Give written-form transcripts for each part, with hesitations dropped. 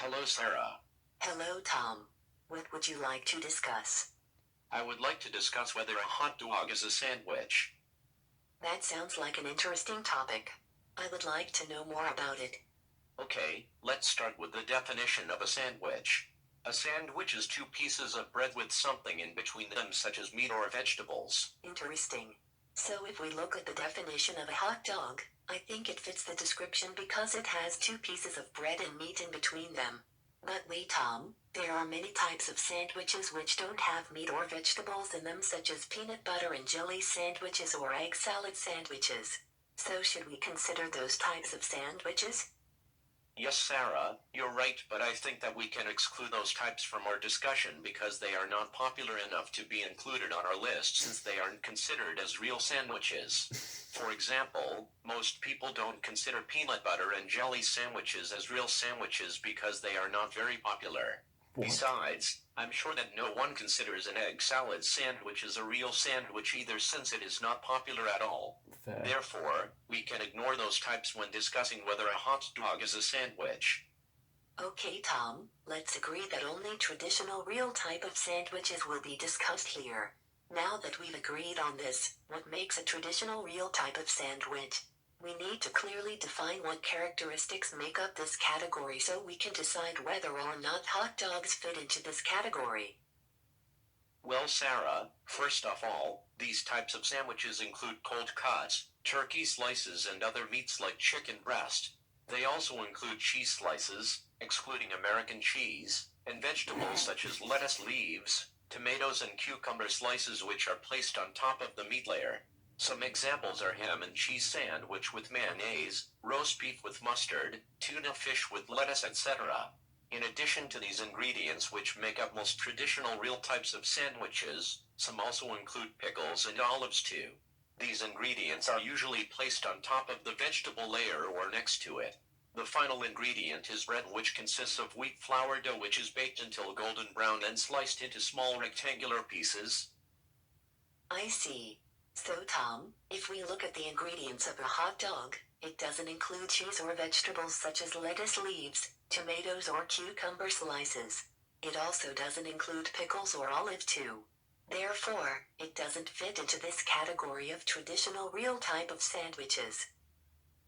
Hello, Sarah. Hello, Tom. What would you like to discuss? I would like to discuss whether a hot dog is a sandwich. That sounds like an interesting topic. I would like to know more about it. Okay, let's start with the definition of a sandwich. A sandwich is two pieces of bread with something in between them, such as meat or vegetables. Interesting. So if we look at the definition of a hot dog, I think it fits the description because it has two pieces of bread and meat in between them. But wait, Tom, there are many types of sandwiches which don't have meat or vegetables in them, such as peanut butter and jelly sandwiches or egg salad sandwiches. So should we consider those types of sandwiches? Yes, Sarah, you're right, but I think that we can exclude those types from our discussion because they are not popular enough to be included on our list since they aren't considered as real sandwiches. For example, most people don't consider peanut butter and jelly sandwiches as real sandwiches because they are not very popular. What? Besides, I'm sure that no one considers an egg salad sandwich as a real sandwich either since it is not popular at all. Fair. Therefore, we can ignore those types when discussing whether a hot dog is a sandwich. Okay, Tom, let's agree that only traditional real type of sandwiches will be discussed here. Now that we've agreed on this, what makes a traditional real type of sandwich? We need to clearly define what characteristics make up this category so we can decide whether or not hot dogs fit into this category. Well, Sarah, first of all, these types of sandwiches include cold cuts, turkey slices, and other meats like chicken breast. They also include cheese slices, excluding American cheese, and vegetables such as lettuce leaves, tomatoes, and cucumber slices, which are placed on top of the meat layer. Some examples are ham and cheese sandwich with mayonnaise, roast beef with mustard, tuna fish with lettuce, etc. In addition to these ingredients which make up most traditional real types of sandwiches, some also include pickles and olives too. These ingredients are usually placed on top of the vegetable layer or next to it. The final ingredient is bread, which consists of wheat flour dough which is baked until golden brown and sliced into small rectangular pieces. I see. So Tom, if we look at the ingredients of a hot dog, it doesn't include cheese or vegetables such as lettuce leaves, tomatoes, or cucumber slices. It also doesn't include pickles or olive too. Therefore, it doesn't fit into this category of traditional real type of sandwiches.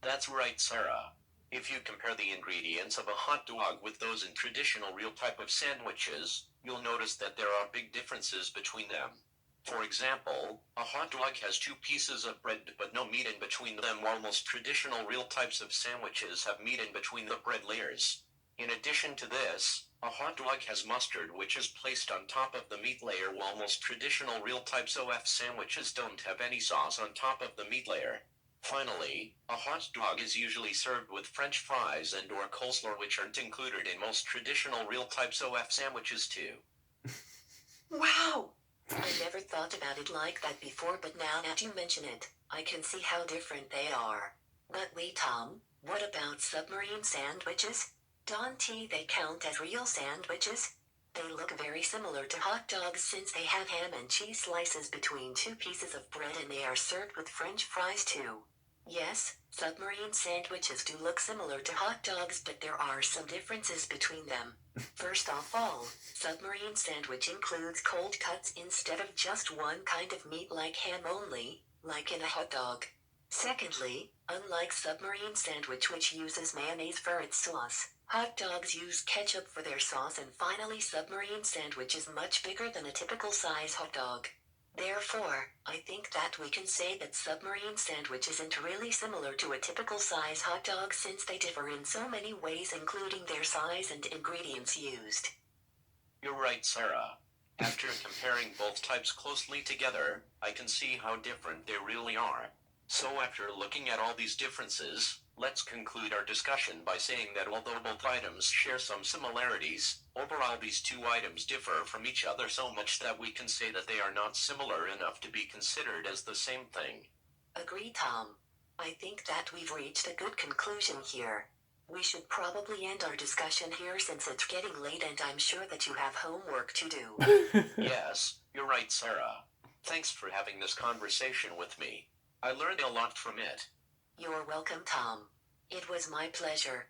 That's right, Sarah. If you compare the ingredients of a hot dog with those in traditional real type of sandwiches, you'll notice that there are big differences between them. For example, a hot dog has two pieces of bread but no meat in between them, while most traditional real types of sandwiches have meat in between the bread layers. In addition to this, a hot dog has mustard which is placed on top of the meat layer, while most traditional real types of sandwiches don't have any sauce on top of the meat layer. Finally, a hot dog is usually served with French fries and or coleslaw, which aren't included in most traditional real types of sandwiches too. Wow! I never thought about it like that before, but now that you mention it, I can see how different they are. But wait, Tom, what about submarine sandwiches? Don't they count as real sandwiches? They look very similar to hot dogs since they have ham and cheese slices between two pieces of bread, and they are served with French fries too. Yes, submarine sandwiches do look similar to hot dogs, but there are some differences between them. First of all, submarine sandwich includes cold cuts instead of just one kind of meat like ham only, like in a hot dog. Secondly, unlike submarine sandwich which uses mayonnaise for its sauce, hot dogs use ketchup for their sauce. And finally, submarine sandwich is much bigger than a typical size hot dog. Therefore, I think that we can say that submarine sandwich isn't really similar to a typical size hot dog since they differ in so many ways, including their size and ingredients used. You're right, Sarah. After comparing both types closely together, I can see how different they really are. So after looking at all these differences, let's conclude our discussion by saying that although both items share some similarities, overall these two items differ from each other so much that we can say that they are not similar enough to be considered as the same thing. Agreed, Tom. I think that we've reached a good conclusion here. We should probably end our discussion here since it's getting late and I'm sure that you have homework to do. Yes, you're right, Sarah. Thanks for having this conversation with me. I learned a lot from it. You're welcome, Tom. It was my pleasure.